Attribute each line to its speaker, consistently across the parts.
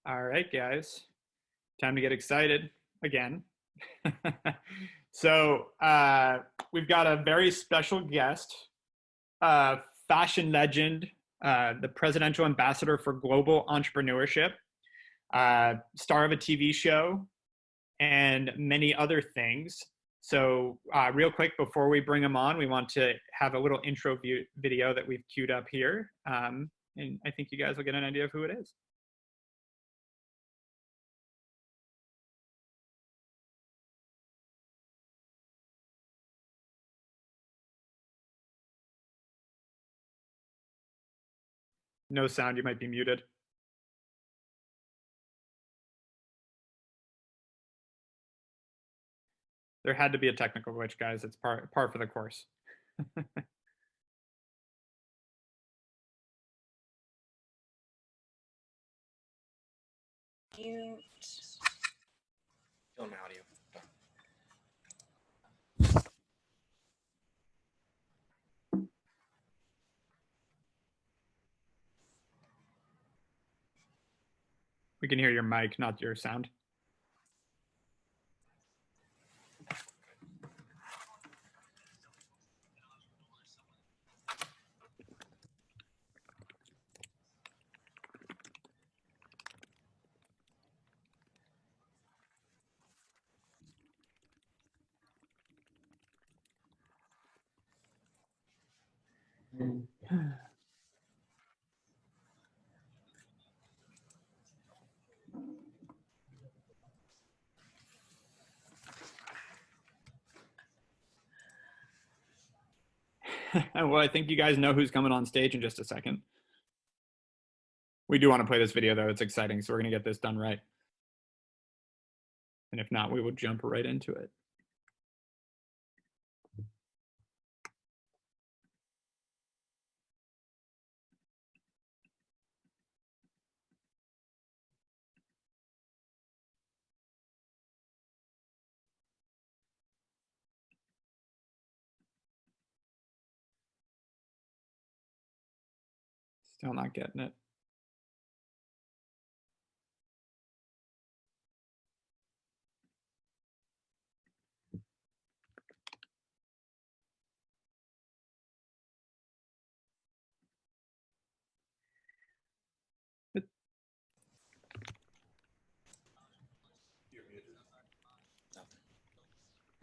Speaker 1: All right, guys, time to get excited again. So we've got a very special guest, fashion legend, the presidential ambassador for global entrepreneurship, star of a TV show, and many other things. So real quick, before we bring him on, we want to have a little intro video that we've queued up here. And I think you guys will get an idea of who it is. No sound, you might be muted. There had to be a technical glitch, guys. It's par for the course.
Speaker 2: Mute.
Speaker 3: Film audio.
Speaker 1: We can hear your mic, not your sound. Well, I think you guys know who's coming on stage in just a second. We do want to play this video, though. It's exciting, so we're going to get this done right. And if not, we will jump right into it. Still not getting it.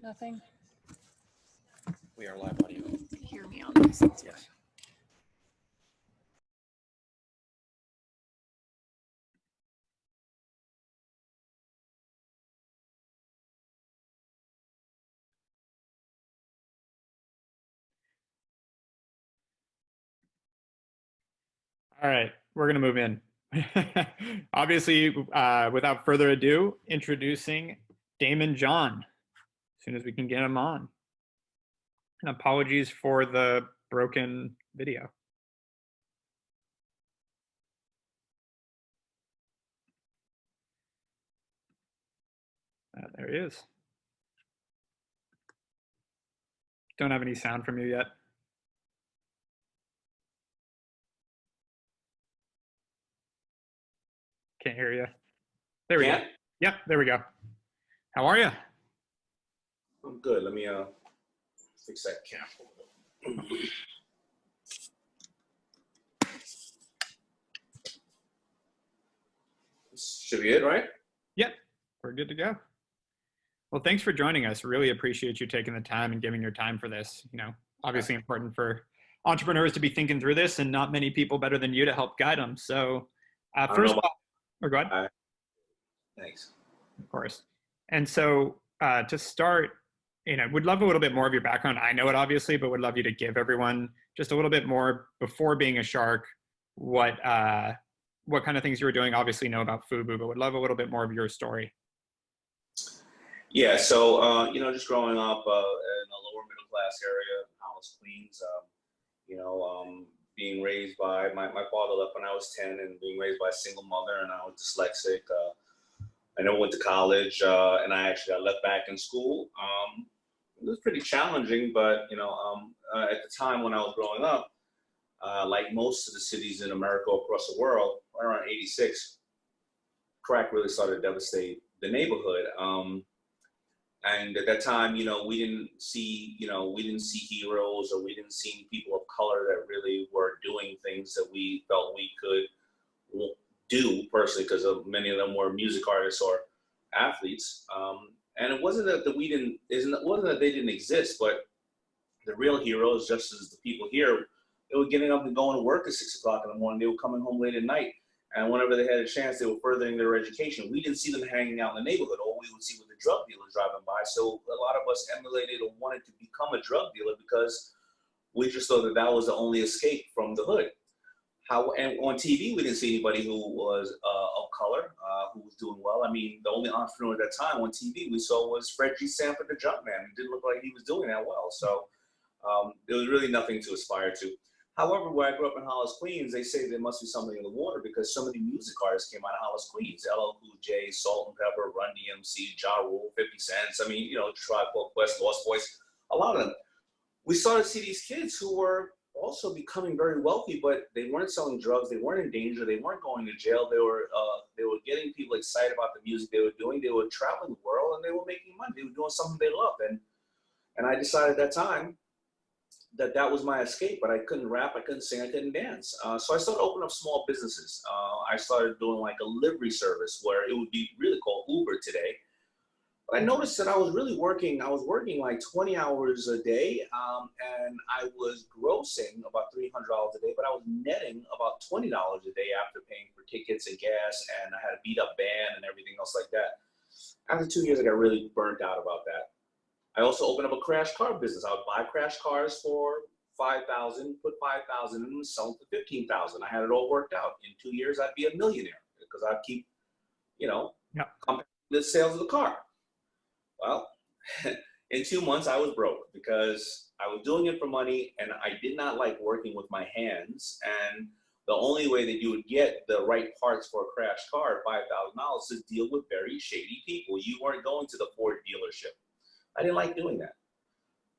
Speaker 2: Nothing.
Speaker 3: We are live audio.
Speaker 2: Hear me on this.
Speaker 3: Yes.
Speaker 1: All right, we're going to move in. Obviously, without further ado, introducing Daymond John, as soon as we can get him on. And apologies for the broken video. There he is. Don't have any sound from you yet. Can't hear you. There we go. Yep, there we go. How are you?
Speaker 4: I'm good. Let me fix that camera. This should be it, right?
Speaker 1: Yep, we're good to go. Well, thanks for joining us. Really appreciate you taking the time and giving your time for this. You know, obviously important for entrepreneurs to be thinking through this, and not many people better than you to help guide them. So first of all, or go ahead.
Speaker 4: Thanks.
Speaker 1: Of course. And so to start, you know, would love a little bit more of your background. I know it obviously, but would love you to give everyone just a little bit more before being a shark, what kind of things you were doing. Obviously know about Fubu, but would love a little bit more of your story.
Speaker 4: Yeah, so, you know, just growing up in a lower middle class area, Hollis, Queens, you know, being raised by, my father left when I was 10, and being raised by a single mother, and I was dyslexic. I never went to college, and I actually got left back in school. It was pretty challenging, but, you know, at the time when I was growing up, like most of the cities in America, across the world, around 86, crack really started to devastate the neighborhood. And at that time, we didn't see heroes, or we didn't see people of color that really were doing things that we felt we could do personally, because many of them were music artists or athletes. And it wasn't that they didn't exist, but the real heroes, just as the people here, they were getting up and going to work at 6 o'clock in the morning. They were coming home late at night. And whenever they had a chance, they were furthering their education. We didn't see them hanging out in the neighborhood. All we would see was the drug dealers driving by. So a lot of us emulated or wanted to become a drug dealer because we just thought that was the only escape from the hood. And on TV, we didn't see anybody who was of color, who was doing well. I mean, the only entrepreneur at that time on TV we saw was Fred G. Sanford, the Jumpman. It didn't look like he was doing that well. So there was really nothing to aspire to. However, where I grew up in Hollis, Queens, they say there must be something in the water because so many music artists came out of Hollis, Queens. LL Cool J, Salt and Pepper, Run DMC, Ja Rule, 50 Cent. I mean, Tribe Called Quest, Lost Boys, a lot of them. We started to see these kids who were also becoming very wealthy, but they weren't selling drugs. They weren't in danger. They weren't going to jail. They were getting people excited about the music they were doing. They were traveling the world and they were making money. They were doing something they loved. And I decided at that time that was my escape, but I couldn't rap, I couldn't sing, I couldn't dance. So I started opening up small businesses. I started doing like a livery service where it would be really called Uber today. But I noticed that I was working like 20 hours a day, and I was grossing about $300 a day, but I was netting about $20 a day after paying for tickets and gas, and I had a beat up band and everything else like that. After 2 years, I got really burnt out about that. I also opened up a crash car business. I would buy crash cars for $5,000, put $5,000 in and sell them for $15,000. I had it all worked out. In 2 years, I'd be a millionaire because I'd keep, compounding the sales of the car. Well, in 2 months, I was broke because I was doing it for money and I did not like working with my hands. And the only way that you would get the right parts for a crash car at $5,000 is to deal with very shady people. You weren't going to the Ford dealership. I didn't like doing that.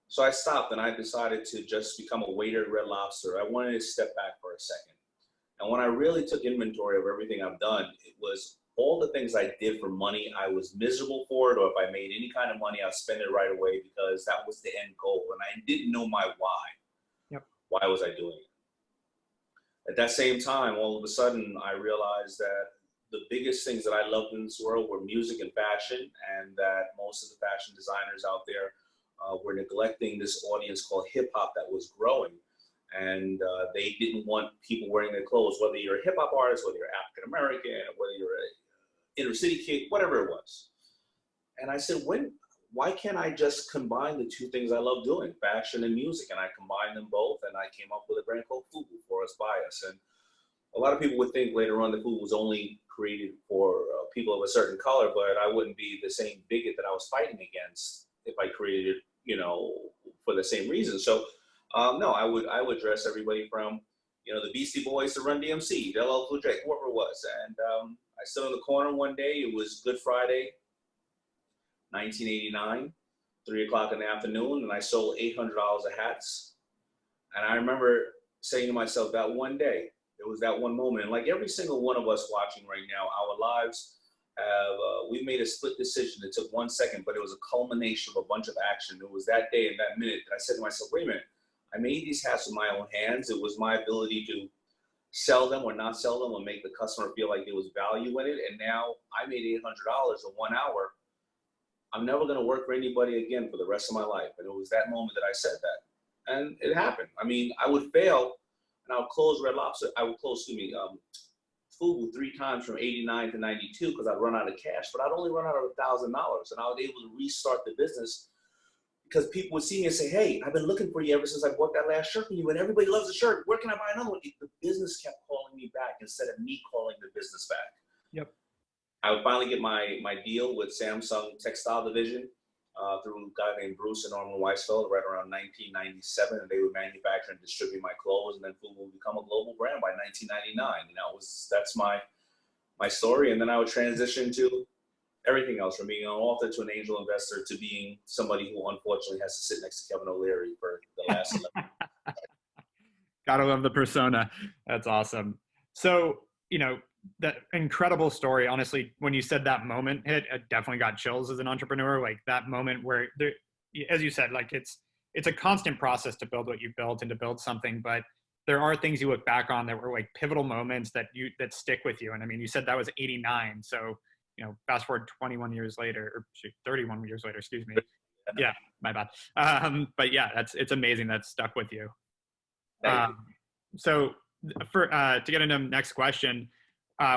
Speaker 4: So I stopped and I decided to just become a waiter at Red Lobster. I wanted to step back for a second. And when I really took inventory of everything I've done, it was all the things I did for money. I was miserable for it, or if I made any kind of money, I'd spend it right away because that was the end goal. And I didn't know my why.
Speaker 1: Yep.
Speaker 4: Why was I doing it? At that same time, all of a sudden, I realized that the biggest things that I loved in this world were music and fashion, and that most of the fashion designers out there were neglecting this audience called hip hop that was growing. And they didn't want people wearing their clothes, whether you're a hip hop artist, whether you're African American, whether you're an inner city kid, whatever it was. And I said, why can't I just combine the two things I love doing, fashion and music? And I combined them both, and I came up with a brand called Fubu, For Us, By Us. And a lot of people would think later on that Fubu was only created for people of a certain color, but I wouldn't be the same bigot that I was fighting against if I created it, for the same reason. So no, I would dress everybody from, the Beastie Boys to Run DMC, LL Cool J, whoever it was. And I stood on the corner one day. It was Good Friday, 1989, 3 o'clock in the afternoon, and I sold $800 of hats. And I remember saying to myself that one day, it was that one moment. And like every single one of us watching right now, our lives have, we made a split decision. It took 1 second, but it was a culmination of a bunch of action. It was that day and that minute that I said to myself, wait a minute, I made these hats with my own hands. It was my ability to sell them or not sell them or make the customer feel like there was value in it. And now I made $800 in 1 hour. I'm never going to work for anybody again for the rest of my life. And it was that moment that I said that. And it happened. I mean, I would fail and I would close Fubu 3 times from 89 to 92 because I'd run out of cash, but I'd only run out of $1,000. And I was able to restart the business because people would see me and say, hey, I've been looking for you ever since I bought that last shirt from you, and everybody loves the shirt. Where can I buy another one? The business kept calling me back instead of me calling the business back.
Speaker 1: Yep.
Speaker 4: I would finally get my deal with Samsung Textile Division through a guy named Bruce and Norman Weisfeld right around 1997, and they would manufacture and distribute my clothes, and then Fubu would become a global brand by 1999. That's my story, and then I would transition to everything else, from being an author to an angel investor to being somebody who unfortunately has to sit next to Kevin O'Leary for the last 11.
Speaker 1: Gotta love the persona. That's awesome. So, that incredible story. Honestly, when you said that moment hit, it definitely got chills as an entrepreneur. Like that moment where there, as you said, like it's a constant process to build what you built and to build something, but there are things you look back on that were like pivotal moments that stick with you. And I mean, you said that was 89. So, fast forward 21 years later, or 31 years later, excuse me. Yeah, my bad. But yeah, it's amazing that stuck with you. So to get into the next question,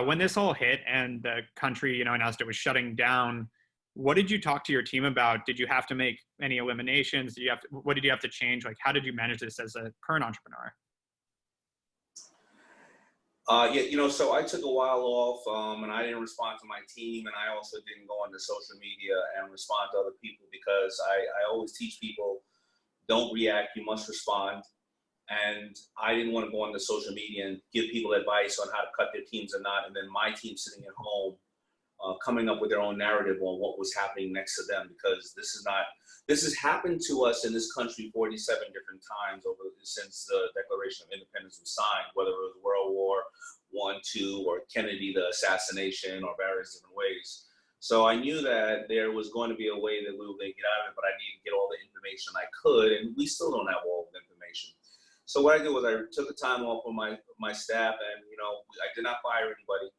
Speaker 1: when this all hit and the country, announced it was shutting down, what did you talk to your team about? Did you have to make any eliminations? What did you have to change? Like, how did you manage this as a current entrepreneur?
Speaker 4: So I took a while off, and I didn't respond to my team, and I also didn't go onto social media and respond to other people because I always teach people, don't react, you must respond. And I didn't want to go onto social media and give people advice on how to cut their teams or not, and then my team sitting at home coming up with their own narrative on what was happening next to them, because this has happened to us in this country 47 different times since the Declaration of Independence was signed, whether it was World War I, II, or Kennedy, the assassination, or various different ways. So I knew that there was going to be a way that we were going to get out of it, but I needed to get all the information I could, and we still don't have all the information. So what I did was I took the time off from my staff, and I did not fire anybody.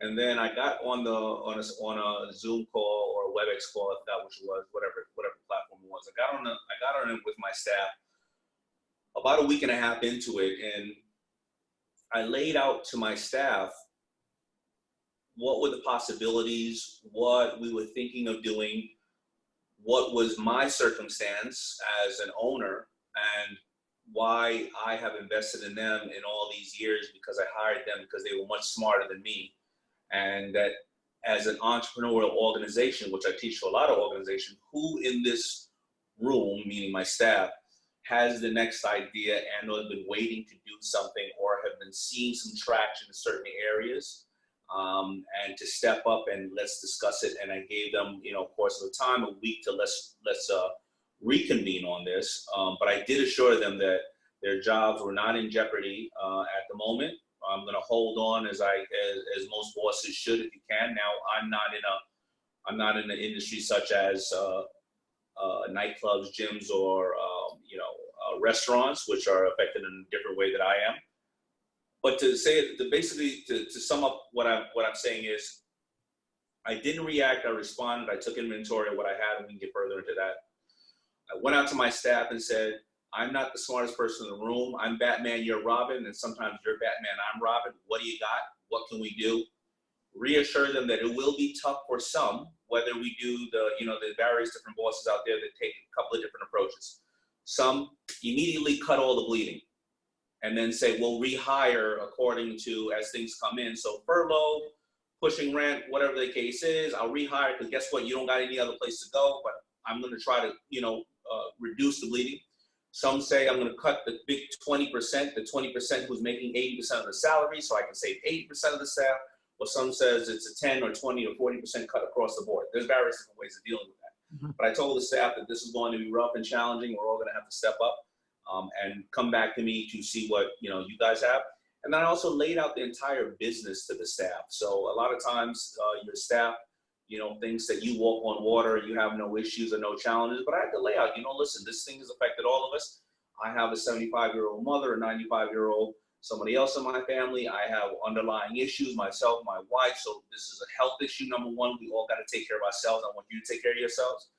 Speaker 4: And then I got on a Zoom call or a WebEx call, I forgot which it was, whatever platform it was. I got on it with my staff about a week and a half into it, and I laid out to my staff what were the possibilities, what we were thinking of doing, what was my circumstance as an owner, and why I have invested in them in all these years, because I hired them because they were much smarter than me. And that as an entrepreneurial organization, which I teach to a lot of organizations, who in this room, meaning my staff, has the next idea and have been waiting to do something or have been seeing some traction in certain areas, and to step up and let's discuss it. And I gave them, of course, the time, a week to let's reconvene on this. But I did assure them that their jobs were not in jeopardy at the moment. I'm going to hold on as most bosses should, if you can. Now, I'm not in an industry such as nightclubs, gyms, or restaurants, which are affected in a different way that I am. But to sum up what I'm saying is, I didn't react. I responded. I took inventory of what I had, and we can get further into that. I went out to my staff and said, I'm not the smartest person in the room. I'm Batman, you're Robin, and sometimes you're Batman, I'm Robin. What do you got? What can we do? Reassure them that it will be tough for some, whether we do the various different bosses out there that take a couple of different approaches. Some immediately cut all the bleeding and then say, we'll rehire according to as things come in. So furlough, pushing rent, whatever the case is, I'll rehire because guess what? You don't got any other place to go, but I'm going to try to, reduce the bleeding. Some say I'm going to cut the big 20%, the 20% who's making 80% of the salary, so I can save 80% of the staff. Or some says it's a 10 or 20 or 40% cut across the board. There's various different ways of dealing with that. Mm-hmm. But I told the staff that this is going to be rough and challenging. We're all going to have to step up and come back to me to see what you guys have. And then I also laid out the entire business to the staff. So a lot of times your staff, thinks that you walk on water, you have no issues or no challenges. But I had to lay out, listen, this thing has affected all of us. I have a 75-year-old mother, a 95-year-old, somebody else in my family. I have underlying issues, myself, my wife. So this is a health issue, number one. We all got to take care of ourselves. I want you to take care of yourselves.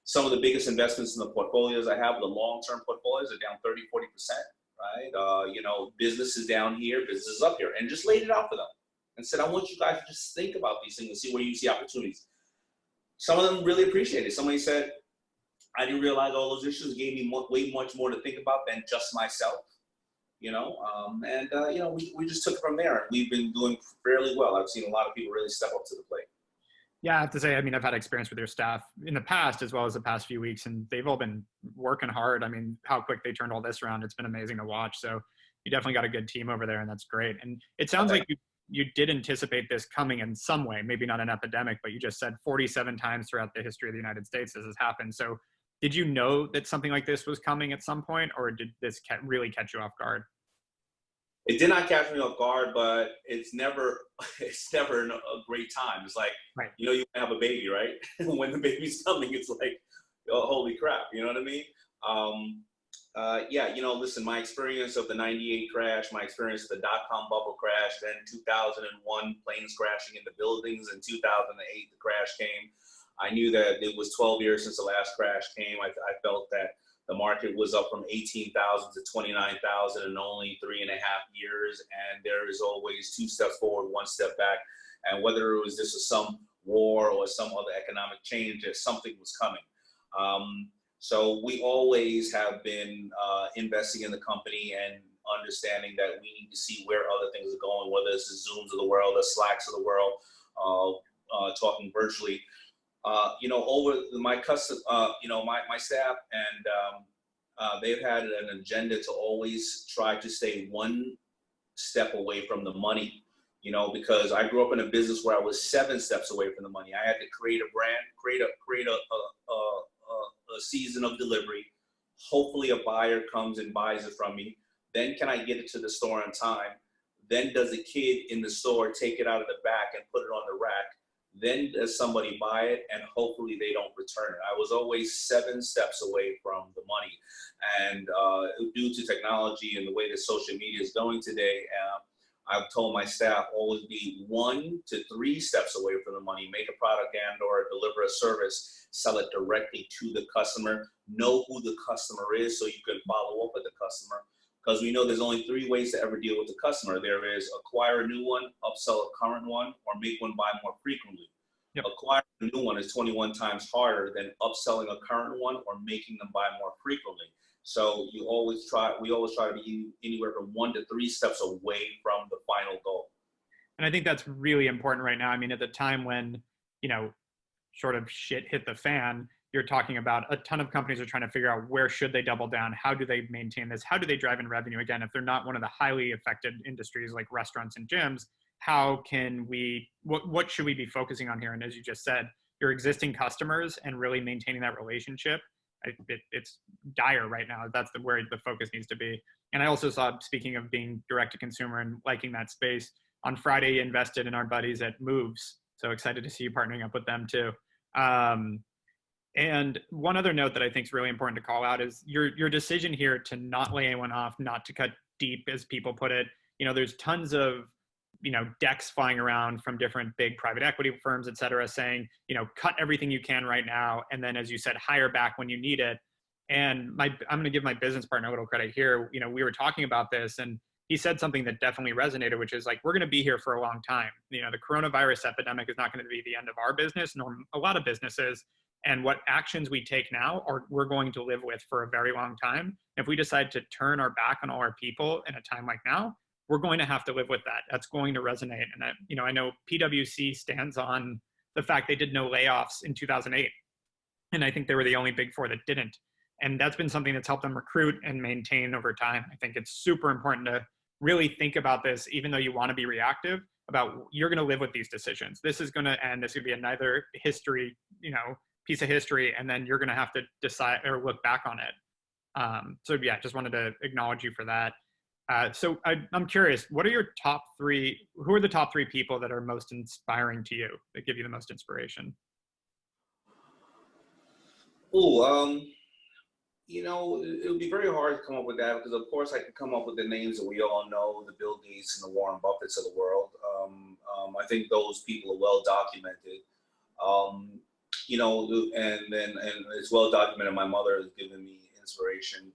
Speaker 4: Some of the biggest investments in the portfolios I have, the long-term portfolios, are down 30, 40%, right? Business is down here, business is up here. And just laid it out for them and said, I want you guys to just think about these things and see where you see opportunities. Some of them really appreciated it. Somebody said, I didn't realize all those issues gave me way much more to think about than just myself, we just took it from there. And we've been doing fairly well. I've seen a lot of people really step up to the plate.
Speaker 1: Yeah, I have to say, I've had experience with your staff in the past as well as the past few weeks, and they've all been working hard. How quick they turned all this around, it's been amazing to watch. So you definitely got a good team over there, and that's great. And it sounds like you did anticipate this coming in some way, maybe not an epidemic, but you just said 47 times throughout the history of the United States this has happened. So did you know that something like this was coming at some point, or did this really catch you off guard?
Speaker 4: It did not catch me off guard, but it's never a great time. It's like,
Speaker 1: Right.
Speaker 4: you know, you have a baby, right? When the baby's coming, it's like, oh, holy crap, you know what I mean? Yeah, you know, listen, my experience of the 98 crash, my experience of the dot-com bubble crash, then 2001 planes crashing into buildings, and 2008 the crash came. I knew that it was 12 years since the last crash came. I felt that the market was up from 18,000 to 29,000 in only 3.5 years. And there is always 2 steps forward, 1 step back. And whether it was this or some war or some other economic change, that something was coming. So we always have been investing in the company and understanding that we need to see where other things are going, whether it's the Zooms of the world, the Slacks of the world, talking virtually. You know, over my custom, you know, my staff, and they've had an agenda to always try to stay 1 step away from the money, you know, because I grew up in a business where I was 7 steps away from the money. I had to create a brand, create a season of delivery. Hopefully a buyer comes and buys it from me. Then can I get it to the store on time? Then does the kid in the store take it out of the back and put it on the rack? Then does somebody buy it, and hopefully they don't return it. I was always 7 steps away from the money. And due to technology and the way that social media is going today, I've told my staff always be 1 to 3 steps away from the money. Make a product and or deliver a service, sell it directly to the customer. Know who the customer is so you can follow up with the customer. Because we know there's only 3 ways to ever deal with the customer. There is acquire a new one, upsell a current one, or make one buy more frequently. Yep. Acquiring a new one is 21 times harder than upselling a current one or making them buy more frequently. So we always try to be anywhere from 1 to 3 steps away from the final goal.
Speaker 1: And I think that's really important right now. I mean, at the time when, you know, sort of shit hit the fan, you're talking about a ton of companies are trying to figure out where should they double down? How do they maintain this? How do they drive in revenue? Again, if they're not one of the highly affected industries like restaurants and gyms, how can we, what should we be focusing on here? And as you just said, your existing customers and really maintaining that relationship, it's dire right now. That's where the focus needs to be. And I also saw, speaking of being direct to consumer and liking that space, on Friday you invested in our buddies at Moves. So excited to see you partnering up with them too. And one other note that I think is really important to call out is your decision here to not lay anyone off, not to cut deep, as people put it. You know, there's tons of, you know, decks flying around from different big private equity firms, et cetera, saying, you know, cut everything you can right now. And then, as you said, hire back when you need it. And I'm going to give my business partner a little credit here. You know, we were talking about this and he said something that definitely resonated, which is like, we're going to be here for a long time. You know, the coronavirus epidemic is not going to be the end of our business, nor a lot of businesses. And what actions we take now we're going to live with for a very long time. If we decide to turn our back on all our people in a time like now, we're going to have to live with that. That's going to resonate. And you know, I know PwC stands on the fact they did no layoffs in 2008. And I think they were the only big 4 that didn't. And that's been something that's helped them recruit and maintain over time. I think it's super important to really think about this, even though you want to be reactive, about you're going to live with these decisions. This is going to end. This is going to be another history, you know, piece of history, and then you're going to have to decide or look back on it. So yeah, just wanted to acknowledge you for that. So I'm curious, what are your top 3? Who are the top 3 people that are most inspiring to you, that give you the most inspiration?
Speaker 4: Oh, you know, it would be very hard to come up with that because, of course, I could come up with the names that we all know, the Bill Gates and the Warren Buffetts of the world. I think those people are well documented. You know, and it's well documented. My mother has given me inspiration.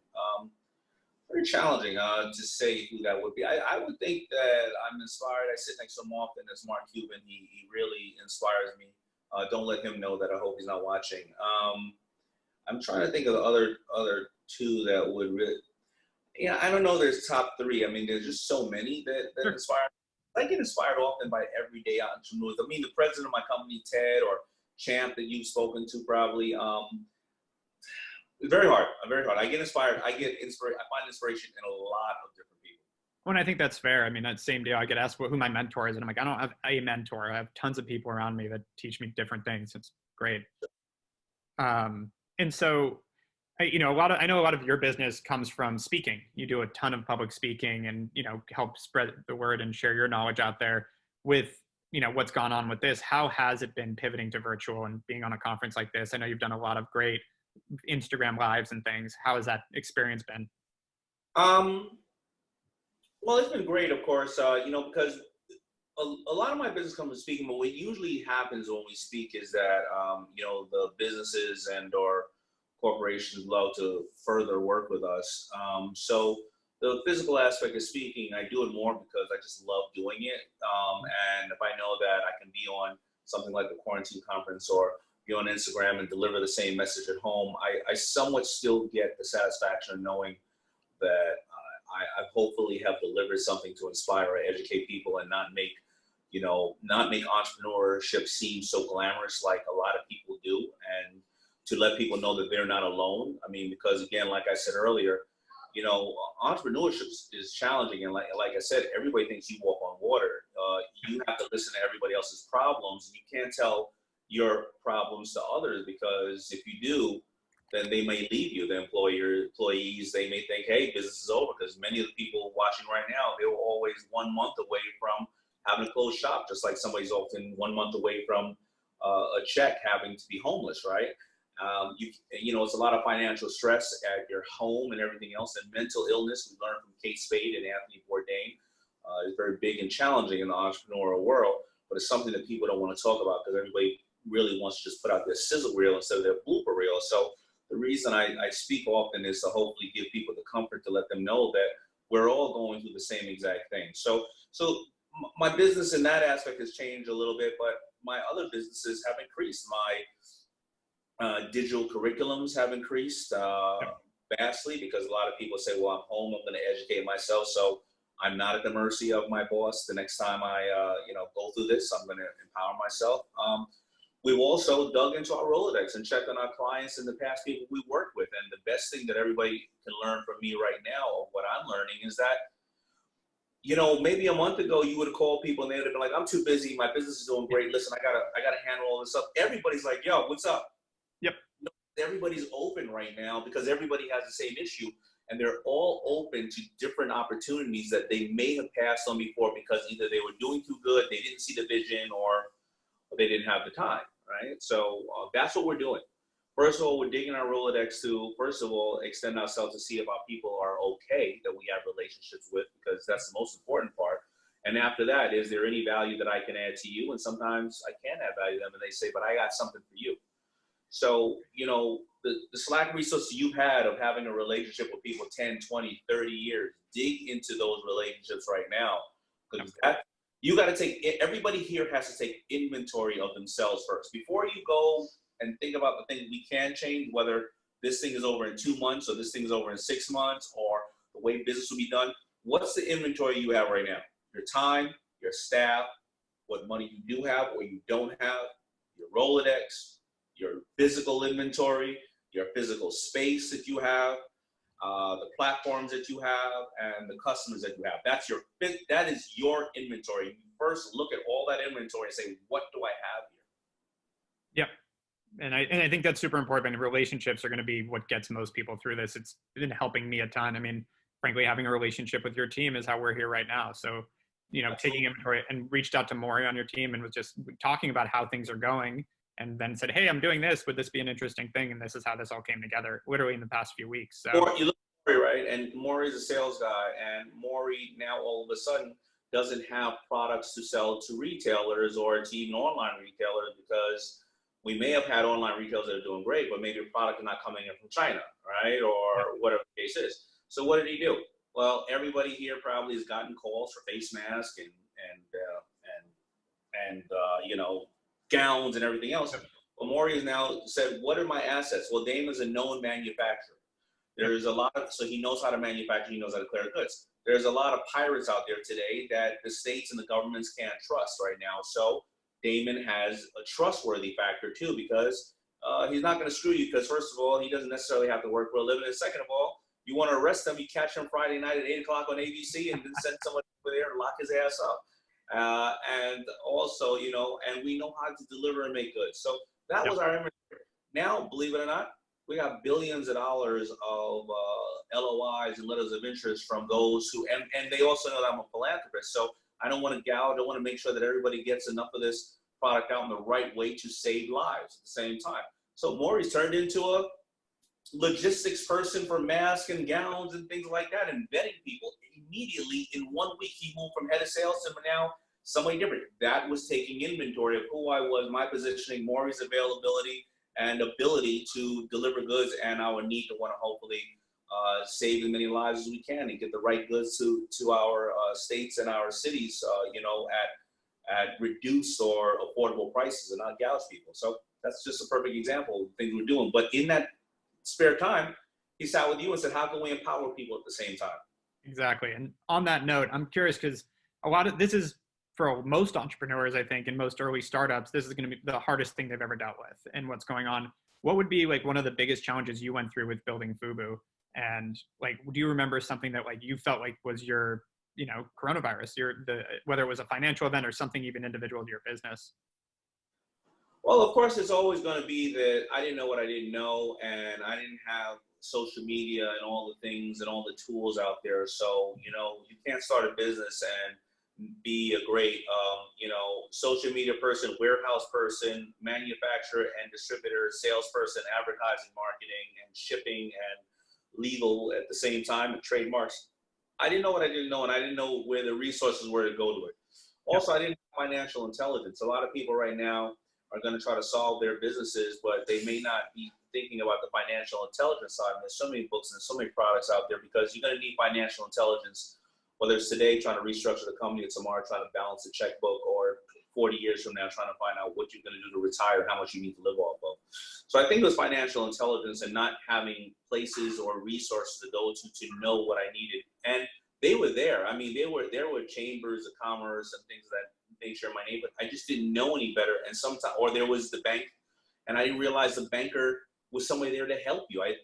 Speaker 4: Very challenging to say who that would be. I would think that I'm inspired. I sit next to him often as Mark Cuban. He really inspires me. Don't let him know that. I hope he's not watching. I'm trying to think of the other 2 that would really, yeah, I don't know. There's top 3. I mean, there's just so many that inspire. I get inspired often by everyday entrepreneurs. I mean, the president of my company, Ted, or Champ that you've spoken to probably. It's very hard. Very hard. I get inspired. I find inspiration in a lot of different people.
Speaker 1: Well, and I think that's fair. I mean, that same deal. I get asked who my mentor is, and I'm like, I don't have a mentor. I have tons of people around me that teach me different things. It's great. And so I know a lot of your business comes from speaking. You do a ton of public speaking and, help spread the word and share your knowledge out there. With, what's gone on with this, how has it been pivoting to virtual and being on a conference like this? I know you've done a lot of great Instagram lives and things. How has that experience been?
Speaker 4: Well, it's been great, of course, because a lot of my business comes from speaking, but what usually happens when we speak is that, the businesses and or corporations love to further work with us. So the physical aspect of speaking, I do it more because I just love doing it. And if I know that I can be on something like the quarantine conference or be on Instagram and deliver the same message at home, I somewhat still get the satisfaction of knowing that I hopefully have delivered something to inspire or educate people and not make entrepreneurship seem so glamorous like a lot of people do, and to let people know that they're not alone. I mean, because again, like I said earlier, entrepreneurship is challenging, and like I said, everybody thinks you walk on water. You have to listen to everybody else's problems, and you can't tell your problems to others, because if you do, then they may leave you. The employees, they may think, hey, business is over, because many of the people watching right now, they were always 1 month away from having to close shop, just like somebody's often 1 month away from a check, having to be homeless, right? It's a lot of financial stress at your home and everything else, and mental illness. We learned from Kate Spade and Anthony Bourdain is very big and challenging in the entrepreneurial world, but it's something that people don't want to talk about because everybody really wants to just put out their sizzle reel instead of their blooper reel. So the reason I speak often is to hopefully give people the comfort to let them know that we're all going through the same exact thing. So my business in that aspect has changed a little bit, but my other businesses have increased. My digital curriculums have increased vastly, because a lot of people say, well, I'm home, I'm going to educate myself, so I'm not at the mercy of my boss. The next time I go through this, I'm going to empower myself. We've also dug into our Rolodex and checked on our clients and the past people we worked with. And the best thing that everybody can learn from me right now, what I'm learning, is that, maybe a month ago you would have called people and they would have been like, I'm too busy, my business is doing great, listen, I gotta handle all this stuff. Everybody's like, yo, what's up?
Speaker 1: Yep.
Speaker 4: Everybody's open right now because everybody has the same issue, and they're all open to different opportunities that they may have passed on before because either they were doing too good, they didn't see the vision, or they didn't have the time, right? So that's what we're doing. First of all, we're digging our Rolodex to, first of all, extend ourselves to see if our people are okay that we have relationships with, because that's the most important part. And after that, is there any value that I can add to you? And sometimes I can add value to them, and they say, but I got something for you. So, the Slack resources you've had of having a relationship with people 10, 20, 30 years, dig into those relationships right now, because you got to take, everybody here has to take inventory of themselves first. Before you go and think about the things we can change, whether this thing is over in 2 months or this thing is over in 6 months, or the way business will be done, what's the inventory you have right now? Your time, your staff, what money you do have or you don't have, your Rolodex, your physical inventory, your physical space that you have, the platforms that you have, and the customers that you have. That is your inventory. You first look at all that inventory and say, what do I have here?
Speaker 1: Yep. And I think that's super important. Relationships are going to be what gets most people through this. It's been helping me a ton. I mean, frankly, having a relationship with your team is how we're here right now. So, taking inventory, and reached out to Maury on your team and was just talking about how things are going, and then said, hey, I'm doing this. Would this be an interesting thing? And this is how this all came together, literally in the past few weeks. So
Speaker 4: or you look at Maury, right? And Maury's a sales guy, and Maury now all of a sudden doesn't have products to sell to retailers or to even online retailers, because we may have had online retailers that are doing great, but maybe a product is not coming in from China, right? Or whatever the case is. So what did he do? Well, everybody here probably has gotten calls for face masks and gowns and everything else. Well, Maury has now said, what are my assets? Well, Daymond's a known manufacturer. There's a lot of, so he knows how to manufacture, he knows how to clear goods. There's a lot of pirates out there today that the states and the governments can't trust right now. So Daymond has a trustworthy factor too, because he's not going to screw you, because first of all, he doesn't necessarily have to work for a living. And second of all, you want to arrest him, you catch him Friday night at 8 o'clock on ABC and then send someone over there and lock his ass up. And also, and we know how to deliver and make goods. So that was our inventory. Now, believe it or not, we got billions of dollars of LOIs and letters of interest from those who, and they also know that I'm a philanthropist. So I don't want to gouge. I want to make sure that everybody gets enough of this product out in the right way to save lives at the same time. So Maury's turned into a logistics person for masks and gowns and things like that, and vetting people immediately. In 1 week, he moved from head of sales to now somebody different. That was taking inventory of who I was, my positioning, Maury's availability and ability to deliver goods, and our need to want to hopefully save as many lives as we can and get the right goods to our states and our cities, at reduced or affordable prices and not gouge people. So that's just a perfect example of things we're doing. But in that spare time, he sat with you and said, how can we empower people at the same time?
Speaker 1: Exactly. And on that note, I'm curious because a lot of this is for most entrepreneurs, I think, in most early startups, this is going to be the hardest thing they've ever dealt with and what's going on. What would be like one of the biggest challenges you went through with building Fubu? And like, do you remember something that like you felt like was your, coronavirus, whether it was a financial event or something even individual to your business?
Speaker 4: Well, of course, it's always going to be that I didn't know what I didn't know, and I didn't have social media and all the things and all the tools out there. So, you can't start a business and be a great, social media person, warehouse person, manufacturer and distributor, salesperson, advertising, marketing, and shipping and legal at the same time, and trademarks. I didn't know what I didn't know, and I didn't know where the resources were to go to it. Also, I didn't have financial intelligence. A lot of people right now are going to try to solve their businesses, but they may not be thinking about the financial intelligence side. And there's so many books and so many products out there because you're going to need financial intelligence, whether it's today trying to restructure the company or tomorrow trying to balance the checkbook, or 40 years from now trying to find out what you're going to do to retire, how much you need to live off of. So I think it was financial intelligence and not having places or resources to go to know what I needed. And they were there. I mean, there were chambers of commerce and things of that nature in my name, but I just didn't know any better. And sometimes, or there was the bank, and I didn't realize the banker was somebody there to help you. I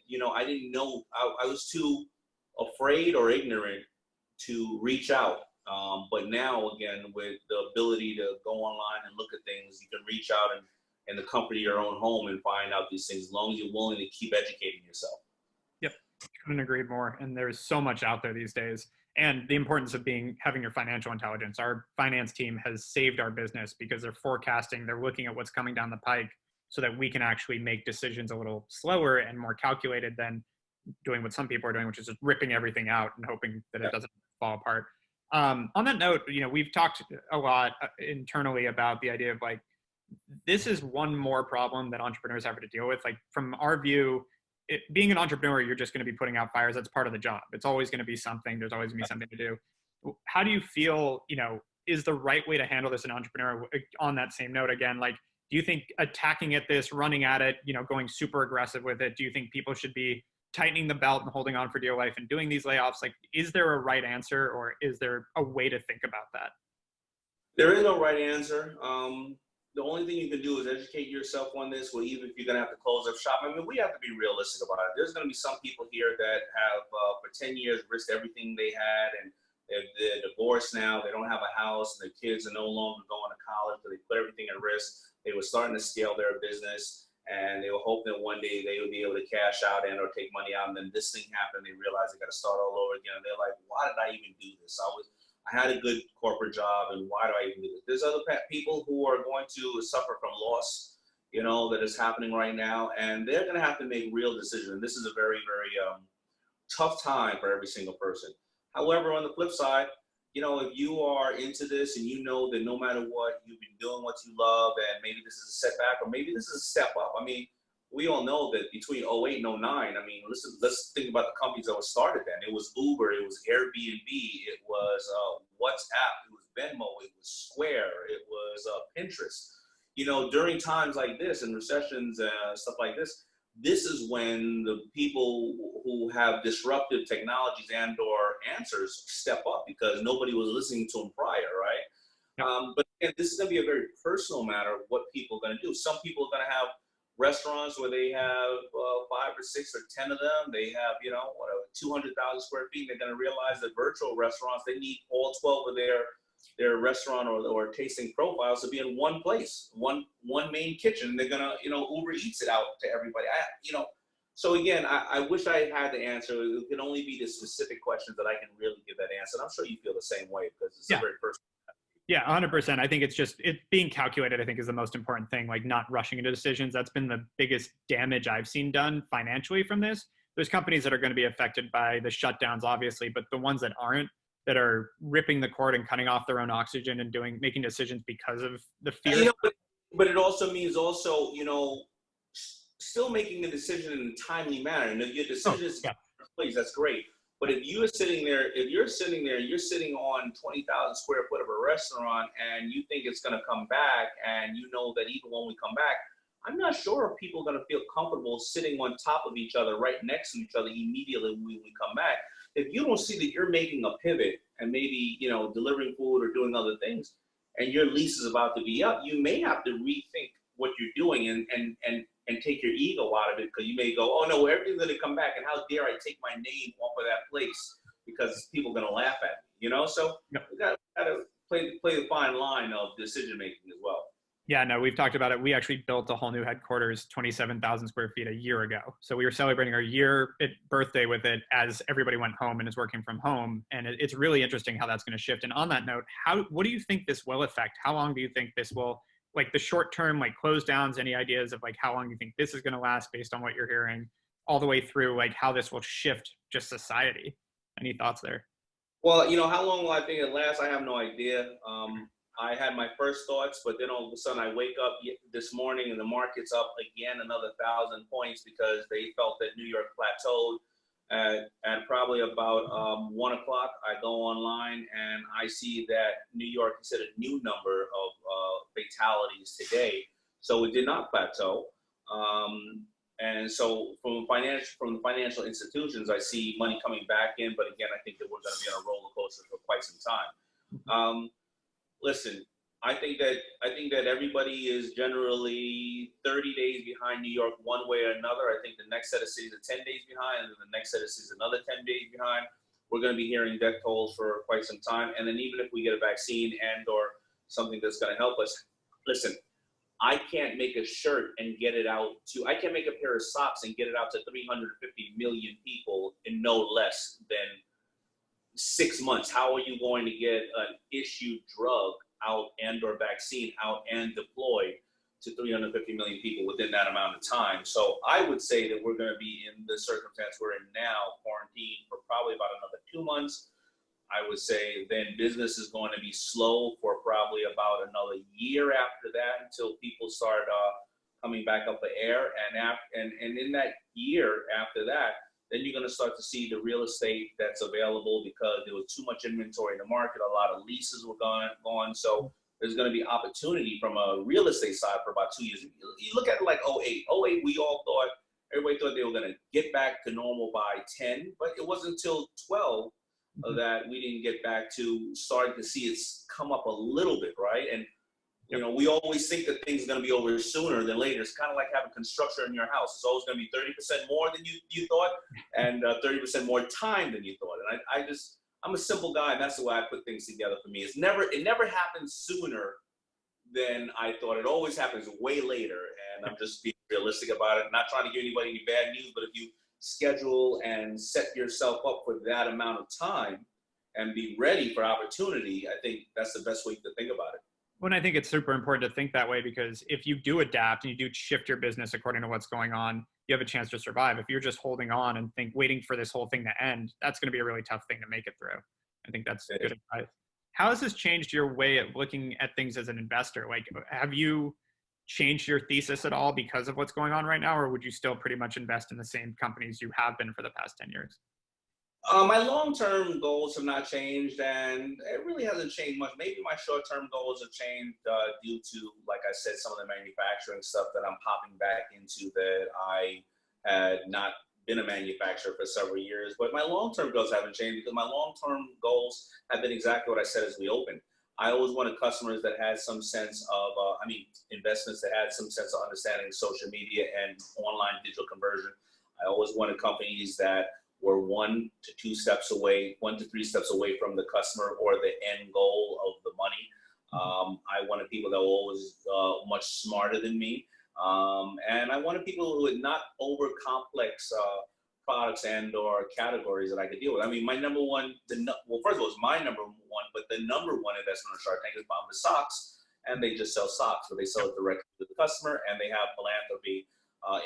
Speaker 4: didn't know. I was too afraid or ignorant to reach out. But now, again, with the ability to go online and look at things, you can reach out and in the comfort of your own home and find out these things, as long as you're willing to keep educating yourself.
Speaker 1: Yep, couldn't agree more. And there's so much out there these days. And the importance of having your financial intelligence. Our finance team has saved our business because they're forecasting, they're looking at what's coming down the pike so that we can actually make decisions a little slower and more calculated than doing what some people are doing, which is just ripping everything out and hoping that it doesn't fall apart. On that note, we've talked a lot internally about the idea of like, this is one more problem that entrepreneurs have to deal with. Like from our view, being an entrepreneur, you're just going to be putting out fires. That's part of the job. It's always going to be something. There's always going to be something to do. How do you feel, is the right way to handle this an entrepreneur? On that same note, again, like, do you think attacking at this, running at it, going super aggressive with it? Do you think people should be tightening the belt and holding on for dear life and doing these layoffs? Like, is there a right answer, or is there a way to think about that?
Speaker 4: There is no right answer. The only thing you can do is educate yourself on this. Well, even if you're going to have to close up shop, I mean, we have to be realistic about it. There's going to be some people here that have, for 10 years, risked everything they had, and they're divorced now. They don't have a house, and their kids are no longer going to college, so they put everything at risk. They were starting to scale their business, and they were hoping that one day they would be able to cash out and or take money out. And then this thing happened. They realized they got to start all over again. And they're like, why did I even do this? I had a good corporate job, and why do I even do this? There's other people who are going to suffer from loss, that is happening right now, and they're going to have to make real decisions. And this is a very, very tough time for every single person. However, on the flip side, if you are into this and you know that no matter what, you've been doing what you love, and maybe this is a setback or maybe this is a step up. I mean, we all know that between 08 and 09, I mean, let's think about the companies that were started then. It was Uber, it was Airbnb, it was WhatsApp, it was Venmo, it was Square, it was Pinterest. During times like this and recessions, stuff like this, this is when the people who have disruptive technologies and or answers step up because nobody was listening to them prior, right? Yep. But again, this is going to be a very personal matter of what people are going to do. Some people are going to have restaurants where they have 5 or 6 or 10 of them. They have, 200,000 square feet. They're going to realize that virtual restaurants, they need all 12 of their restaurant or tasting profiles to be in one place, one main kitchen. They're going to, Uber Eats it out to everybody. So again, I wish I had the answer. It can only be the specific questions that I can really give that answer. And I'm sure you feel the same way because it's a very personal.
Speaker 1: Yeah, 100%. I think it's just it being calculated, I think, is the most important thing, like not rushing into decisions. That's been the biggest damage I've seen done financially from this. There's companies that are going to be affected by the shutdowns, obviously, but the ones that aren't, that are ripping the cord and cutting off their own oxygen and making decisions because of the fear.
Speaker 4: You know, but it also means still making a decision in a timely manner. And if your decision is please, that's great. But if you're sitting there, you're sitting on 20,000 square foot of a restaurant and you think it's going to come back, and you know that even when we come back, I'm not sure if people are going to feel comfortable sitting on top of each other, right next to each other immediately when we come back. If you don't see that you're making a pivot and maybe, delivering food or doing other things, and your lease is about to be up, you may have to rethink what you're doing and take your ego out of it, because you may go, oh no, everything's going to come back, and how dare I take my name off of that place because people are going to laugh at me, So we got to play the fine line of decision making as well.
Speaker 1: Yeah, no, we've talked about it. We actually built a whole new headquarters, 27,000 square feet a year ago. So we were celebrating our birthday with it as everybody went home and is working from home. And it's really interesting how that's going to shift. And on that note, what do you think this will affect? How long do you think this will, like the short term, like close downs, any ideas of like how long you think this is going to last based on what you're hearing, all the way through like how this will shift just society? Any thoughts there?
Speaker 4: Well, how long will I think it lasts? I have no idea. I had my first thoughts, but then all of a sudden I wake up this morning and the market's up again another 1,000 points because they felt that New York plateaued at probably about 1 o'clock. I go online and I see that New York has hit a new number of fatalities today. So it did not plateau. And so from the financial institutions, I see money coming back in. But again, I think that we're going to be on a roller coaster for quite some time. Listen, I think that everybody is generally 30 days behind New York one way or another. I think the next set of cities are 10 days behind, and then the next set of cities another 10 days behind. We're going to be hearing death tolls for quite some time. And then even if we get a vaccine and or something that's going to help us, listen, I can't make a shirt and get it out I can't make a pair of socks and get it out to 350 million people in no less than 6 months. How are you going to get an issued drug out and or vaccine out and deployed to 350 million people within that amount of time? So I would say that we're going to be in the circumstance we're in now, quarantined for probably about another 2 months. I would say then business is going to be slow for probably about another year after that until people start coming back up the air. And in that year after that, then you're going to start to see the real estate that's available because there was too much inventory in the market. A lot of leases were gone. So there's going to be opportunity from a real estate side for about 2 years. You look at it like 08. 08, everybody thought they were going to get back to normal by 10, but it wasn't until 12 that we didn't get back to starting to see it come up a little bit, right? And we always think that things are going to be over sooner than later. It's kind of like having construction in your house. It's always going to be 30% more than you thought, and 30% more time than you thought. And I'm a simple guy, and that's the way I put things together for me. It never happens sooner than I thought. It always happens way later, and I'm just being realistic about it. I'm not trying to give anybody any bad news, but if you schedule and set yourself up for that amount of time and be ready for opportunity, I think that's the best way to think about it.
Speaker 1: Well, and I think it's super important to think that way, because if you do adapt and you do shift your business according to what's going on, you have a chance to survive. If you're just holding on and waiting for this whole thing to end, that's going to be a really tough thing to make it through. I think that's good advice. How has this changed your way of looking at things as an investor? Like, have you changed your thesis at all because of what's going on right now, or would you still pretty much invest in the same companies you have been for the past 10 years?
Speaker 4: My long-term goals have not changed, and it really hasn't changed much. Maybe my short-term goals have changed due to, like I said, some of the manufacturing stuff that I'm popping back into that I had not been a manufacturer for several years. But my long-term goals haven't changed because my long-term goals have been exactly what I said as we opened. I always wanted customers that had some sense of, investments that had some sense of understanding social media and online digital conversion. I always wanted companies that were 1 to 3 steps away from the customer or the end goal of the money. I wanted people that were always much smarter than me. And I wanted people with not over complex products and or categories that I could deal with. I mean, my number one, well, first of all, it's my number one, but the number one investment on Shark Tank is Bombas Socks, and they just sell socks, but they sell it directly to the customer, and they have philanthropy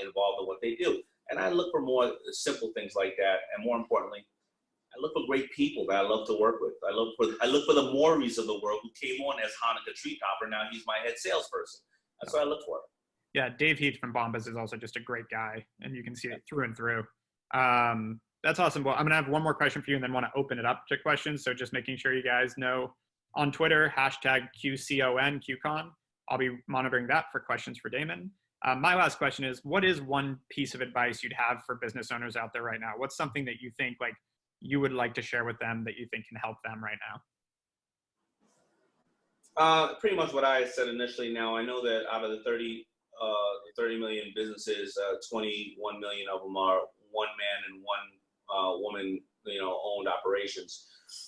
Speaker 4: involved in what they do. And I look for more simple things like that, and more importantly, I look for great people that I love to work with. I look for the Maury's of the world who came on as Hanukkah Tree Topper. Now he's my head salesperson. That's what I look for.
Speaker 1: Yeah, Dave Heath from Bombas is also just a great guy, and you can see it through and through. That's awesome. Well, I'm going to have one more question for you and then want to open it up to questions. So just making sure you guys know on Twitter, hashtag QCon, QCon. I'll be monitoring that for questions for Daymond. My last question is, what is one piece of advice you'd have for business owners out there right now? What's something that you think like you would like to share with them that you think can help them right
Speaker 4: now? Pretty much what I said initially. Now, I know that out of the 30 million businesses, 21 million of them are one man and one woman, owned operations.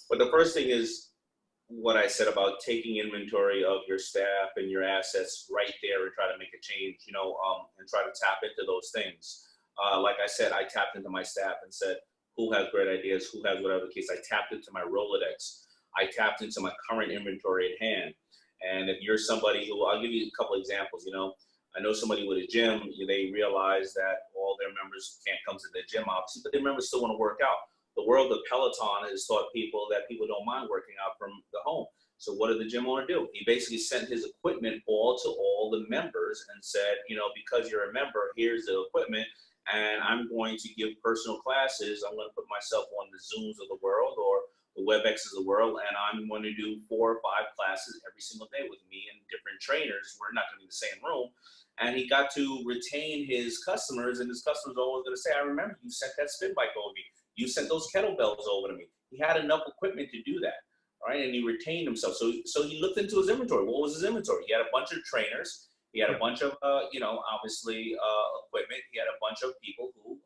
Speaker 4: But the first thing is what I said about taking inventory of your staff and your assets right there and try to make a change, and try to tap into those things. Like I said, I tapped into my staff and said, who has great ideas, who has whatever the case. I tapped into my Rolodex. I tapped into my current inventory at hand. And if you're somebody who, I'll give you a couple examples, I know somebody with a gym, they realize that all their members can't come to the gym, obviously, but their members still want to work out. The world of Peloton has taught people that people don't mind working out from the home. So what did the gym owner do? He basically sent his equipment all to all the members and said, because you're a member, here's the equipment, and I'm going to give personal classes. I'm going to put myself on the Zooms of the world or the WebExes of the world, and I'm going to do 4 or 5 classes every single day with me and different trainers. We're not going to be in the same room. And he got to retain his customers, and his customers are always going to say, I remember you sent that spin bike over me. You sent those kettlebells over to me. He had enough equipment to do that, right? And he retained himself. So he looked into his inventory. What was his inventory? He had a bunch of trainers. He had a bunch of, obviously equipment. He had a bunch of people who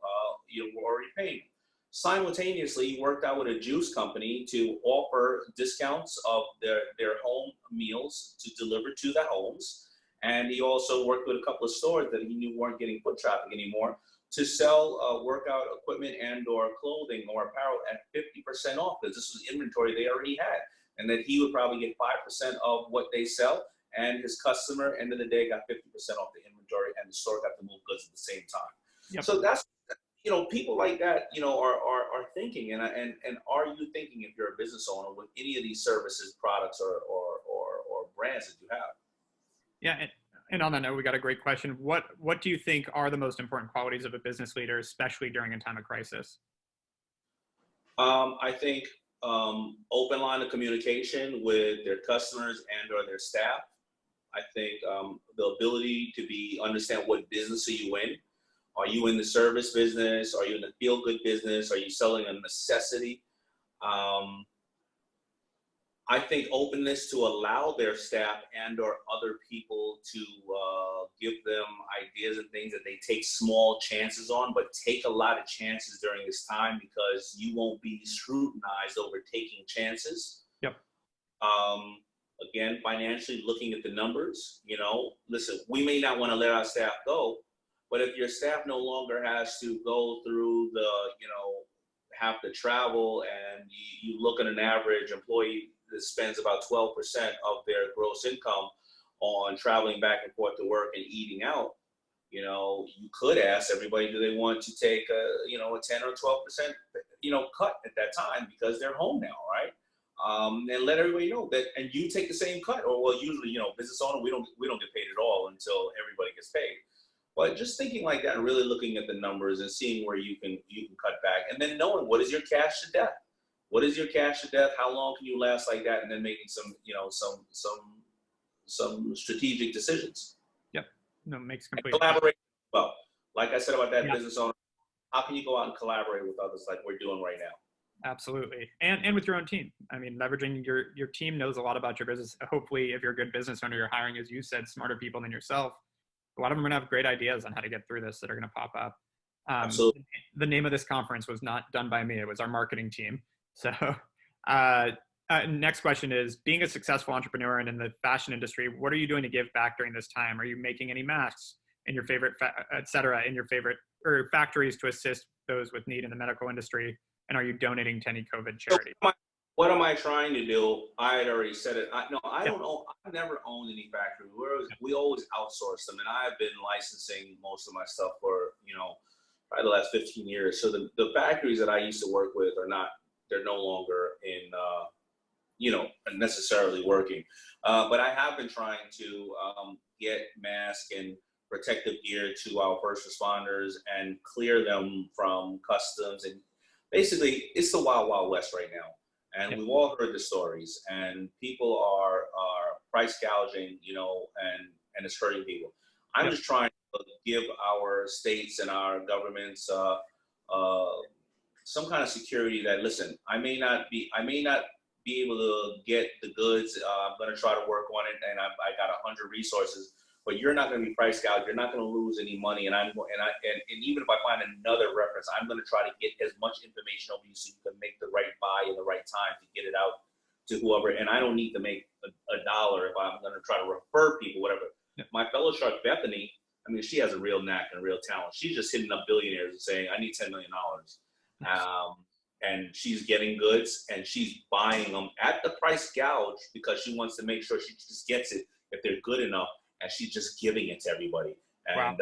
Speaker 4: were already paying him. Simultaneously, he worked out with a juice company to offer discounts of their home meals to deliver to the homes. And he also worked with a couple of stores that he knew weren't getting foot traffic anymore to sell workout equipment and or clothing or apparel at 50% off, because this was inventory they already had. And that he would probably get 5% of what they sell, and his customer, end of the day, got 50% off the inventory, and the store got to move goods at the same time. Yep. So that's, people like that, are thinking, and are you thinking, if you're a business owner, with any of these services, products, or brands that you have?
Speaker 1: Yeah, and on that note, we got a great question. What do you think are the most important qualities of a business leader, especially during a time of crisis?
Speaker 4: I think open line of communication with their customers and or their staff. I think the ability to understand what business are you in. Are you in the service business? Are you in the feel-good business? Are you selling a necessity? I think openness to allow their staff and or other people to give them ideas and things that they take small chances on, but take a lot of chances during this time, because you won't be scrutinized over taking chances.
Speaker 1: Yep.
Speaker 4: Again, financially looking at the numbers, listen, we may not want to let our staff go, but if your staff no longer has to go through the, have to travel, and you look at an average employee that spends about 12% of their gross income on traveling back and forth to work and eating out, you could ask everybody, do they want to take a 10 or 12%, cut at that time, because they're home now, right? And let everybody know that, and you take the same cut, or well, usually, business owner, we don't get paid at all until everybody gets paid. But just thinking like that and really looking at the numbers and seeing where you can cut back, and then knowing what is your cash to death. What is your cash to death? How long can you last like that? And then making some strategic decisions.
Speaker 1: Yep. No, makes complete
Speaker 4: sense. Collaborate. Well, like I said about that,
Speaker 1: yeah.
Speaker 4: Business owner, how can you go out and collaborate with others like we're doing right now?
Speaker 1: Absolutely. And with your own team. I mean, leveraging your team knows a lot about your business. Hopefully, if you're a good business owner, you're hiring, as you said, smarter people than yourself. A lot of them are going to have great ideas on how to get through this that are going to pop up.
Speaker 4: Absolutely.
Speaker 1: The name of this conference was not done by me. It was our marketing team. So next question is, being a successful entrepreneur and in the fashion industry, what are you doing to give back during this time? Are you making any masks, in your favorite, et cetera, in your favorite or factories to assist those with need in the medical industry? And are you donating to any COVID charity?
Speaker 4: What am I trying to do? I had already said it. I
Speaker 1: Yeah.
Speaker 4: don't know. I've never owned any factory. We always outsource them, and I've been licensing most of my stuff for, probably the last 15 years. So the factories that I used to work with they're no longer in, necessarily working. But I have been trying to get masks and protective gear to our first responders and clear them from customs. And basically, it's the wild, wild west right now. And we've all heard the stories, and people are price gouging, and it's hurting people. I'm just trying to give our states and our governments some kind of security that, listen, I may not be able to get the goods. I'm going to try to work on it, and I got 100 resources. But you're not going to be price gouged. You're not going to lose any money. And even if I find another reference, I'm going to try to get as much information over you so you can make the right buy in the right time to get it out to whoever. And I don't need to make a dollar if I'm going to try to refer people, whatever. Yeah. My fellow shark, Bethany, she has a real knack and a real talent. She's just hitting up billionaires and saying, I need $10 million. And she's getting goods and she's buying them at the price gouge because she wants to make sure she just gets it if they're good enough. And she's just giving it to everybody. And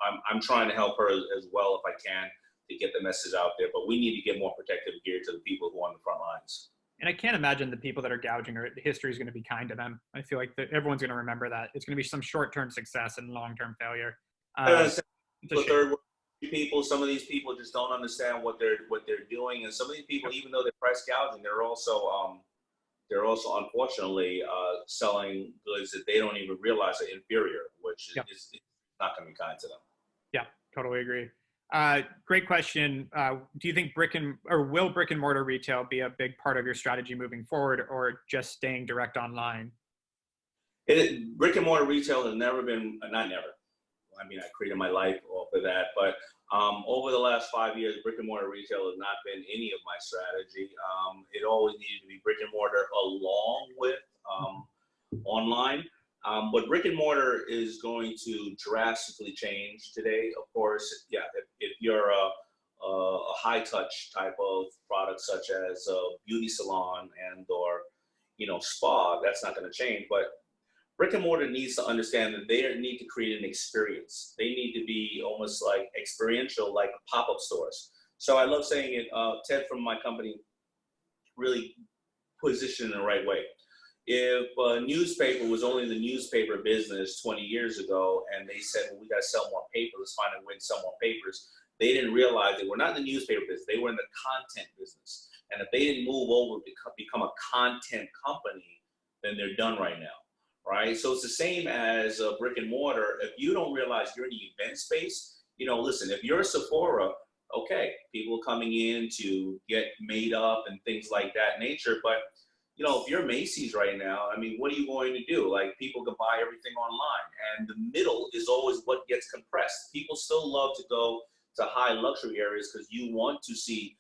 Speaker 4: I'm trying to help her as well if I can to get the message out there. But we need to get more protective gear to the people who are on the front lines.
Speaker 1: And I can't imagine the people that are gouging, or history is going to be kind to them. I feel like everyone's going to remember that. It's going to be some short-term success and long-term failure.
Speaker 4: The third world people, some of these people just don't understand what they're doing. And some of these people, even though they're price gouging, they're also unfortunately selling goods that they don't even realize are inferior, which is not going to be kind to them. Yeah,
Speaker 1: totally agree. Great question. Do you think will brick and mortar retail be a big part of your strategy moving forward, or just staying direct online?
Speaker 4: Brick and mortar retail has never been, not never. I created my life off of that, but over the last 5 years, brick and mortar retail has not been any of my strategy. It always needed to be brick and mortar along with online. But brick and mortar is going to drastically change today. Of course, if you're a high touch type of product, such as a beauty salon or spa, that's not going to change. But brick and mortar needs to understand that they need to create an experience. They need to be almost like experiential, like pop-up stores. So I love saying it. Ted from my company really positioned in the right way. If a newspaper was only in the newspaper business 20 years ago, and they said, well, we got to sell more paper, let's find a way to sell more papers, they didn't realize they were not in the newspaper business, they were in the content business. And if they didn't move over to become a content company, then they're done right now. Right? So it's the same as brick and mortar. If you don't realize you're in the event space, listen, if you're a Sephora, okay, people coming in to get made up and things like that nature. But, if you're Macy's right now, what are you going to do? Like, people can buy everything online, and the middle is always what gets compressed. People still love to go to high luxury areas because you want to see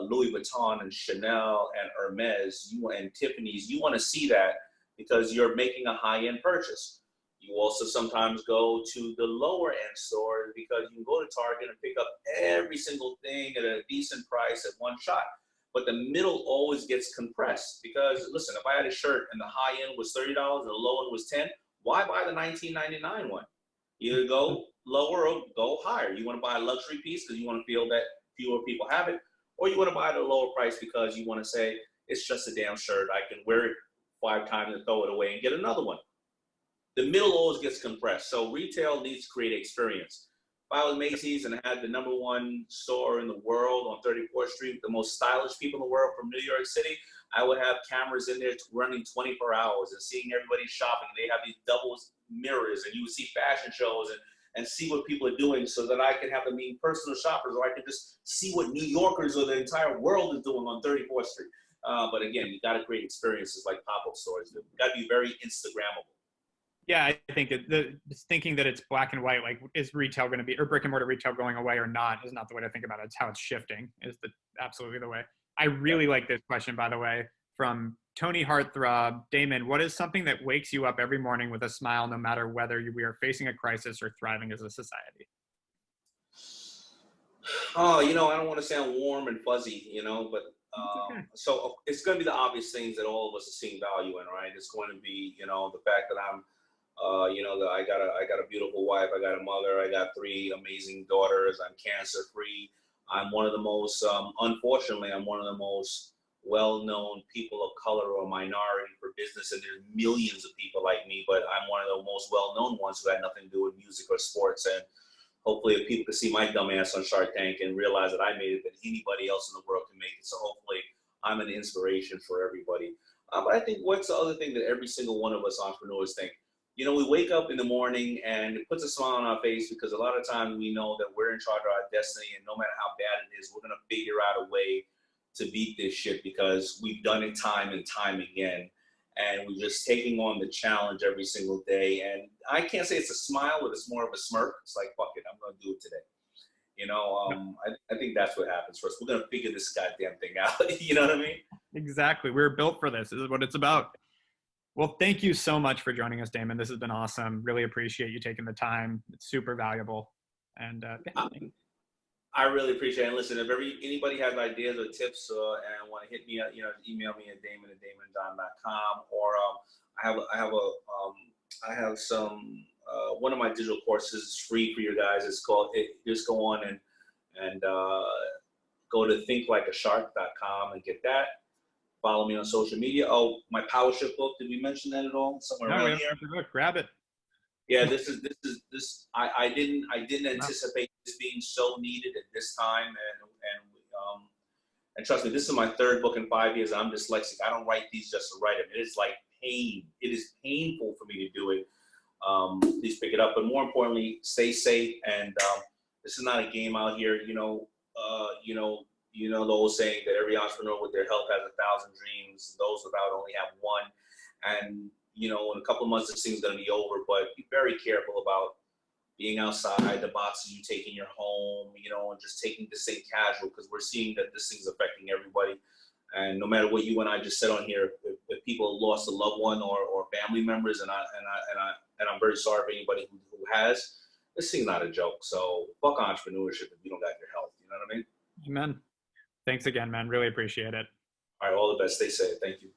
Speaker 4: Louis Vuitton and Chanel and Hermes and Tiffany's. You want to see that, because you're making a high-end purchase. You also sometimes go to the lower-end stores because you can go to Target and pick up every single thing at a decent price at one shot. But the middle always gets compressed because, listen, if I had a shirt and the high-end was $30 and the low-end was $10, why buy the $19.99 one? Either go lower or go higher. You want to buy a luxury piece because you want to feel that fewer people have it, or you want to buy the lower price because you want to say, it's just a damn shirt. I can wear it 5 times and throw it away and get another one. The middle always gets compressed. So retail needs to create experience. If I was Macy's and had the #1 store in the world on 34th Street, the most stylish people in the world from New York City, I would have cameras in there running 24 hours and seeing everybody shopping. They have these double mirrors, and you would see fashion shows and see what people are doing, so that I can have them being personal shoppers, or I can just see what New Yorkers or the entire world is doing on 34th Street. But again, you got to create experiences like pop-up stores. You got to be very Instagrammable.
Speaker 1: Yeah, I think thinking that it's black and white, like, is retail going to be, or brick and mortar retail going away or not, is not the way to think about it. It's how it's shifting is absolutely the way. I really like this question, by the way, from Tony Heartthrob. Daymond, what is something that wakes you up every morning with a smile, no matter whether we are facing a crisis or thriving as a society?
Speaker 4: Oh, I don't want to sound warm and fuzzy, but
Speaker 1: Okay.
Speaker 4: so it's going to be the obvious things that all of us are seeing value in, right? It's going to be, the fact that I'm, that I got a beautiful wife, I got a mother, I got 3 amazing daughters, I'm cancer free. I'm one of the most, unfortunately, I'm one of the most well-known people of color or minority for business, and there's millions of people like me, but I'm one of the most well-known ones who had nothing to do with music or sports. And hopefully if people can see my dumb ass on Shark Tank and realize that I made it, that anybody else in the world can make it. So hopefully I'm an inspiration for everybody. But I think what's the other thing that every single one of us entrepreneurs think? We wake up in the morning and it puts a smile on our face, because a lot of times we know that we're in charge of our destiny, and no matter how bad it is, we're going to figure out a way to beat this shit, because we've done it time and time again. And we're just taking on the challenge every single day. And I can't say it's a smile, but it's more of a smirk. It's like, fuck it, I'm going to do it today. I think that's what happens for us. We're going to figure this goddamn thing out. You know what I mean?
Speaker 1: Exactly. We're built for this. This is what it's about. Well, thank you so much for joining us, Daymond. This has been awesome. Really appreciate you taking the time. It's super valuable. And
Speaker 4: I really appreciate it. And listen, if anybody has ideas or tips and want to hit me up, email me at daymond@daymondjohn.com, or I have some one of my digital courses is free for you guys. It's called just go on and go to thinklikeashark.com and get that. Follow me on social media. Oh, my Power Shift book. Did we mention that at all? Somewhere around here.
Speaker 1: Grab it.
Speaker 4: Yeah, this. I didn't anticipate this being so needed at this time, and trust me, this is my 3rd book in 5 years. I'm dyslexic. I don't write these just to write them. It is like pain. It is painful for me to do it. Please pick it up, but more importantly, stay safe. And this is not a game out here. The old saying that every entrepreneur with their help has 1,000 dreams. Those without only have one. And in a couple of months, this thing's going to be over, but be very careful about being outside, the boxes you take in your home, and just taking this thing casual, because we're seeing that this thing's affecting everybody. And no matter what you and I just said on here, if people lost a loved one or family members, and I'm very sorry for anybody who has, this thing's not a joke. So fuck entrepreneurship if you don't got your health. You know what I mean?
Speaker 1: Amen. Thanks again, man. Really appreciate it.
Speaker 4: All right, all the best. Stay safe. Thank you.